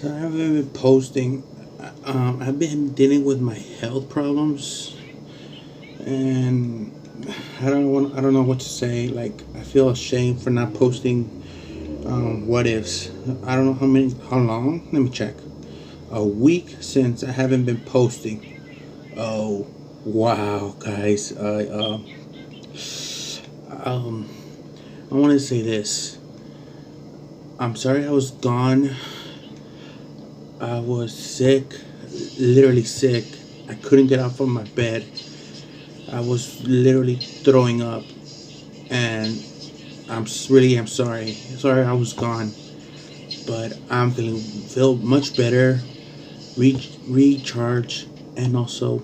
So I haven't been posting. I've been dealing with my health problems, and I don't know what to say. Like I feel ashamed for not posting. What ifs? I don't know how long. Let me check. A week since I haven't been posting. Oh, wow, guys. Um, I want to say this. I'm sorry I was gone. I was sick, literally sick. I couldn't get out from my bed. I was literally throwing up, and I'm sorry. Sorry I was gone, but I'm feel much better, recharge, and also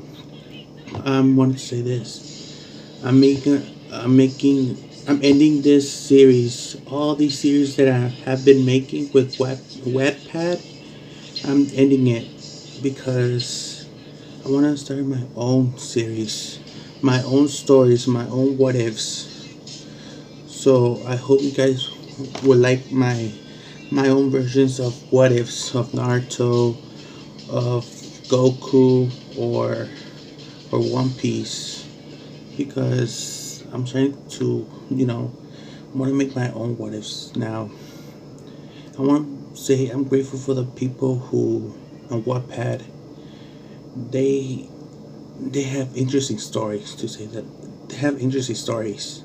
I want to say this. I'm ending this series. All these series that I have been making with Wattpad. I'm ending it because I want to start my own series, my own stories, my own what ifs. So I hope you guys will like my own versions of what ifs of Naruto, of Goku, or One Piece, because I'm trying to want to make my own what ifs now. I want to say I'm grateful for the people who on Wattpad they they have interesting stories to say that they have interesting stories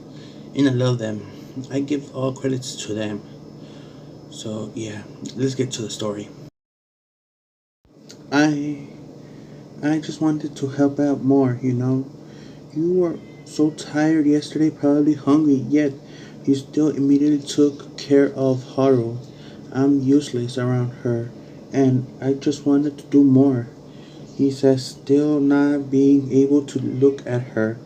and I love them. I give all credits to them. So yeah, let's get to the story. I I just wanted to help out more. You were so tired yesterday, probably hungry, yet you still immediately took care of Haru. I'm useless around her, and I just wanted to do more. He says, still not being able to look at her.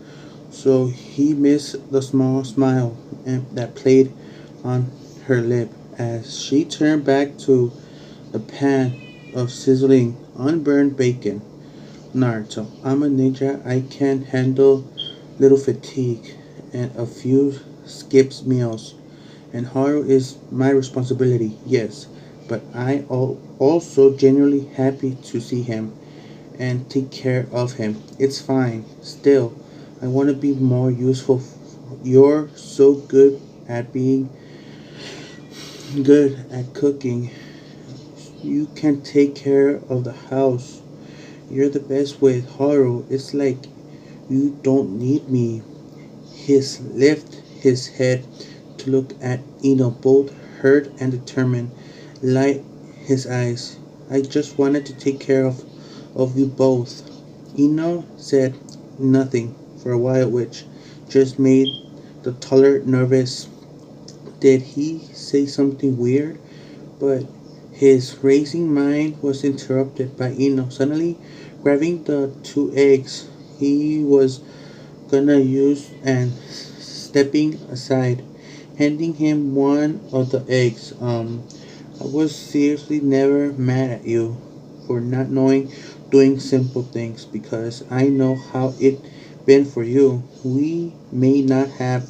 So he missed the small smile that played on her lip as she turned back to the pan of sizzling, unburned bacon. Naruto, I'm a ninja. I can handle little fatigue and a few skips meals. And Haru is my responsibility, yes. But also genuinely happy to see him and take care of him. It's fine. Still, I want to be more useful. You're so good at cooking. You can take care of the house. You're the best with Haru. It's like you don't need me. His lift his head to look at Ino, both hurt and determined. Light his eyes. I just wanted to take care of you both. Ino said nothing for a while, which just made the taller nervous. Did he say something weird? But his racing mind was interrupted by Ino suddenly grabbing the two eggs he was gonna use and stepping aside, handing him one of the eggs. I was seriously never mad at you for not knowing doing simple things because I know how it been for you. We may not have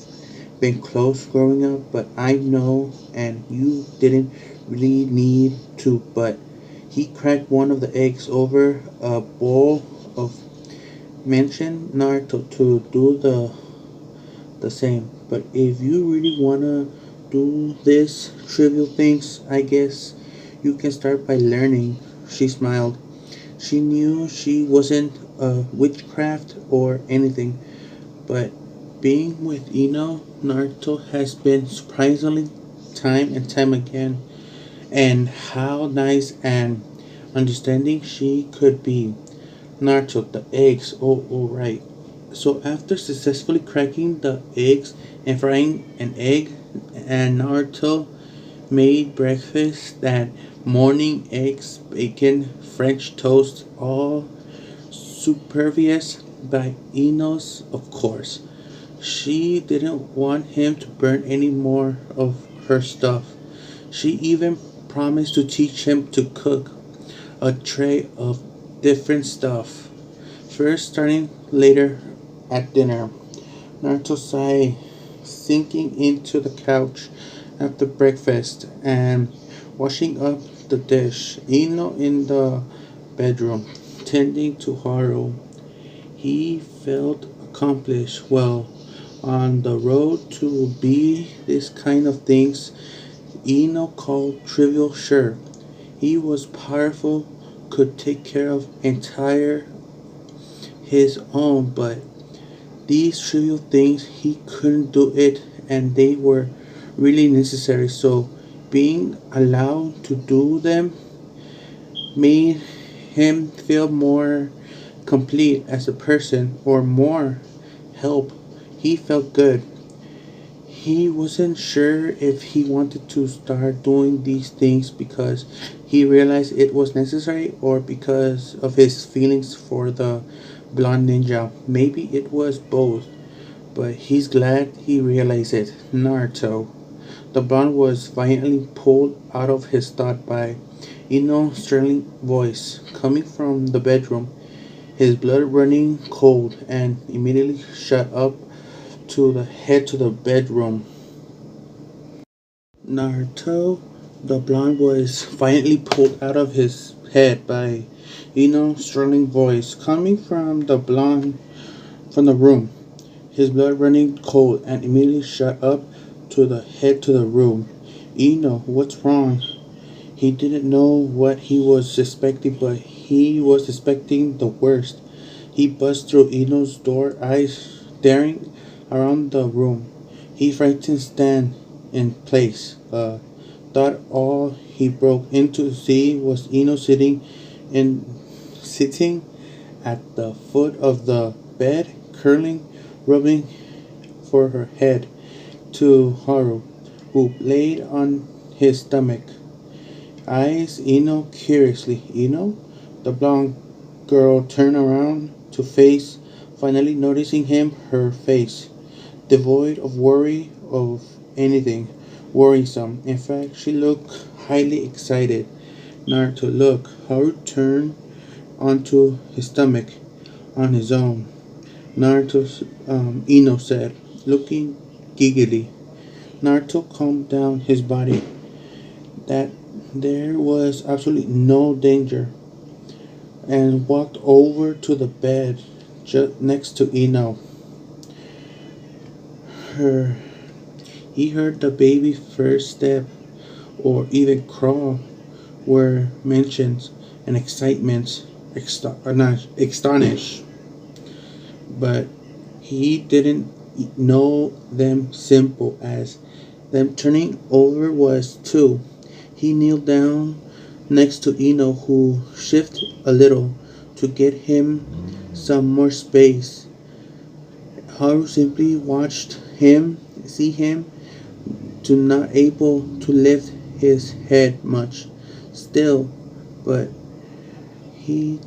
been close growing up, but I know and you didn't really need to, but he cracked one of the eggs over a bowl of mentioned Naruto to do the same. But if you really wanna do this trivial things, I guess you can start by learning. She smiled. She knew she wasn't a witchcraft or anything, but being with Ino, Naruto has been surprisingly time and time again, and how nice and understanding she could be. Naruto, the eggs. Oh, right. So after successfully cracking the eggs and frying an egg, and Naruto made breakfast that morning: eggs, bacon, French toast, all supervious by Enos, of course. She didn't want him to burn any more of her stuff. She even promised to teach him to cook a tray of different stuff. First, starting later at dinner. Naruto sighed, sinking into the couch after breakfast and washing up the dish. Ino in the bedroom, tending to Haru. He felt accomplished. Well, on the road to be this kind of things Eno called trivial, sure. He was powerful, could take care of entire his own, but these trivial things he couldn't do it and they were really necessary. So being allowed to do them made him feel more complete as a person or more help. He felt good. He wasn't sure if he wanted to start doing these things because he realized it was necessary or because of his feelings for the blonde ninja. Maybe it was both, but he's glad he realized it. Naruto. The blonde was violently pulled out of his thought by Ino's sterling voice coming from the bedroom, his blood running cold, and immediately shot up to the head to the bedroom. Naruto, the blonde was violently pulled out of his head by Ino's sterling voice coming from the room, his blood running cold, and immediately shot up to the head to the room. Ino, what's wrong? He didn't know what he was suspecting, but he was suspecting the worst. He buzzed through Ino's door, eyes staring around the room. He frightened stand in place. Thought all he broke into see was Ino in sitting at the foot of the bed, curling, rubbing for her head to Haru, who laid on his stomach. Eyes Ino curiously. Ino? The blonde girl turned around to face, finally noticing him, her face, devoid of worry of anything worrisome. In fact, she looked highly excited. Naruto, look. Haru turned onto his stomach on his own. Naruto, Ino said, looking giggly. Naruto calmed down his body. That there was absolutely no danger and walked over to the bed just next to Ino. Her, he heard the baby's first step or even crawl were mentioned and excitement astonished, but he didn't know them simple as them turning over was too. He kneeled down next to Ino, who shifted a little to get him some more space. Haru simply watched him, see him, to not able to lift his head much. Still, but he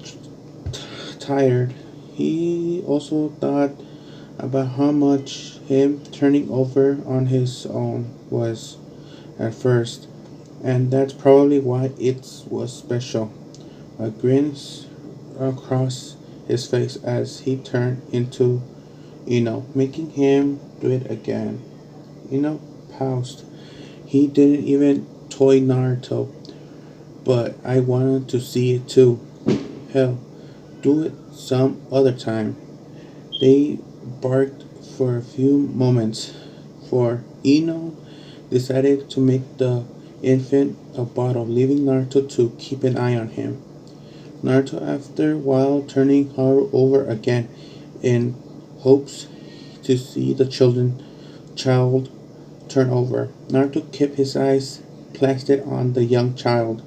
tired. He also thought about how much him turning over on his own was at first, and that's probably why it was special. A grin across his face as he turned into making him do it again. Paused. He didn't even toy Naruto, but I wanted to see it too. Hell, do it some other time. They barked for a few moments, for Ino decided to make the infant a bottle, leaving Naruto to keep an eye on him. Naruto, after a while, turning Haru over again in hopes to see the child turn over. Naruto kept his eyes plastered on the young child,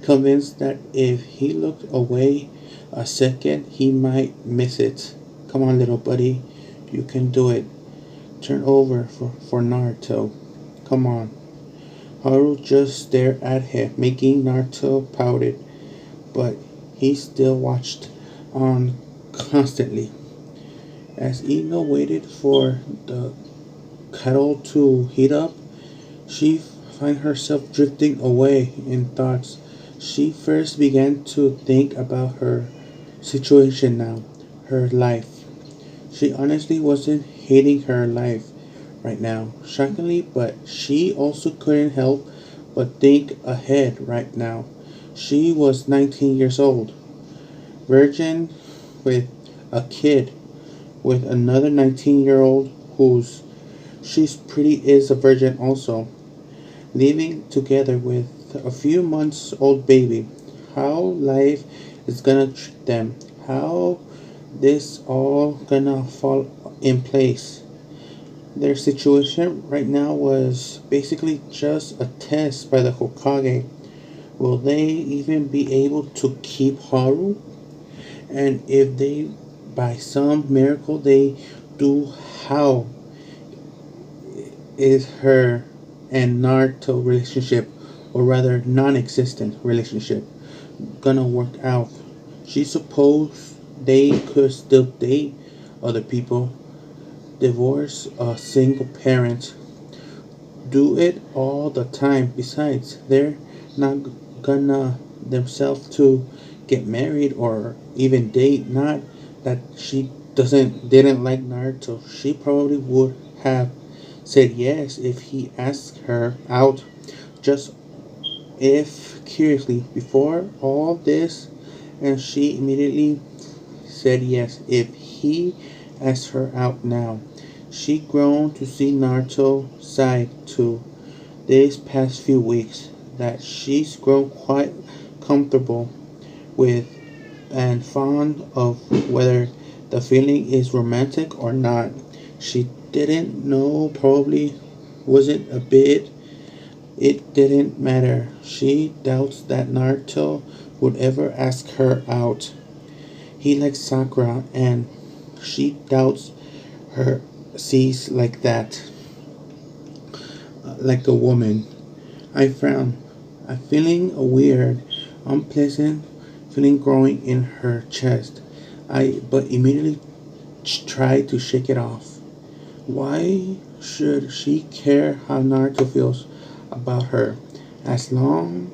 convinced that if he looked away a second, he might miss it. Come on, little buddy, you can do it. Turn over for Naruto. Come on. Haru just stared at him, making Naruto pouted, but he still watched on constantly. As Ino waited for the kettle to heat up, she found herself drifting away in thoughts. She first began to think about her situation now, her life. She honestly wasn't hating her life right now, shockingly, but she also couldn't help But think ahead right now. She was 19 years old, virgin with a kid with another 19-year-old who's she's pretty is a virgin also, living together with a few months old baby. How life is gonna treat them. How this all gonna fall in place. Their situation right now was basically just a test by the Hokage. Will they even be able to keep Haru? And if they, by some miracle, they do, how is her and Naruto relationship, or rather non-existent relationship, gonna work out? She supposed they could still date other people, divorce a single parent, do it all the time. Besides, they're not gonna themselves to get married or even date. Not that she doesn't didn't like Naruto. She probably would have said yes if he asked her out. Just if curiously before all this, and she immediately said yes if he asked her out now. She grown to see Naruto's side too these past few weeks that she's grown quite comfortable with and fond of whether the feeling is romantic or not. She didn't know, probably wasn't a bit, it didn't matter. She doubts that Naruto would ever ask her out. He likes Sakura and she doubts her sees like that, like a woman. I frown. A feeling a weird, unpleasant feeling growing in her chest. I but immediately try to shake it off. Why should she care how Naruto feels about her? As long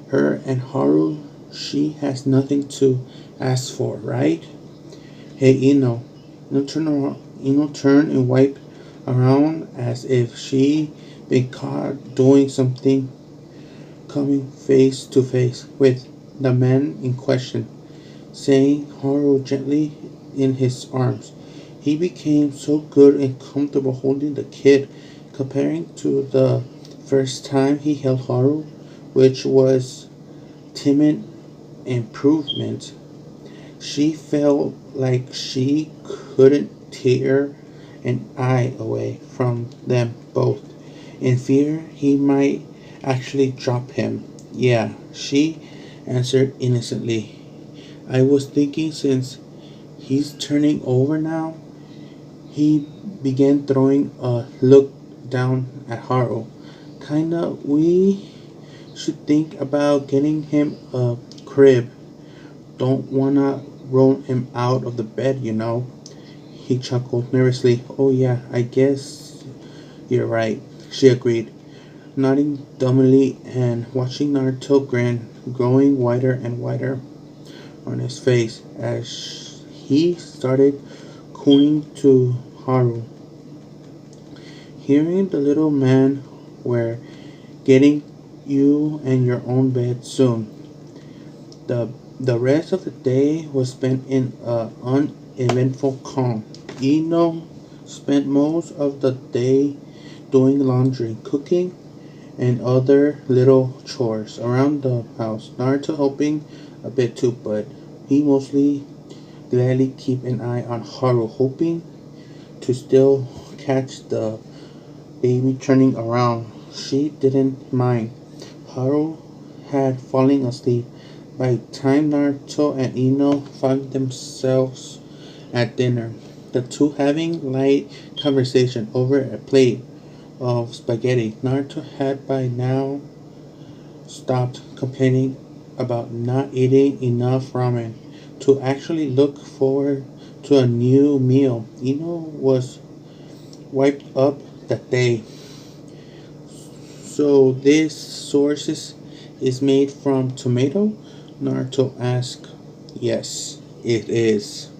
her and Haru, she has nothing to ask for, right? Hey Ino, Ino turn and wipe around as if she been caught doing something, coming face to face with the man in question, saying Haru gently in his arms. He became so good and comfortable holding the kid, comparing to the first time he held Haru, which was timid improvement. She felt like she couldn't tear an eye away from them both. In fear he might actually drop him. Yeah, she answered innocently. I was thinking since he's turning over now. He began throwing a look down at Haru. Kinda, we should think about getting him a crib. Don't wanna roll him out of the bed, you know. He chuckled nervously. Oh yeah, I guess you're right. She agreed, nodding dumbly and watching Naruto grin growing wider and wider on his face as he started cooing to Haru. Hearing the little man, we're getting you and your own bed soon. The the rest of the day was spent in a uneventful calm. Ino spent most of the day doing laundry, cooking, and other little chores around the house. Naruto helping a bit too, but he mostly gladly keep an eye on Haru, hoping to still catch the baby turning around. She didn't mind. Haru had fallen asleep by the time Naruto and Ino found themselves at dinner. The two having light conversation over a plate of spaghetti. Naruto had by now stopped complaining about not eating enough ramen to actually look forward to a new meal. Ino was wiped up that day. So this sauce is made from tomato? Naruto asked. Yes, it is.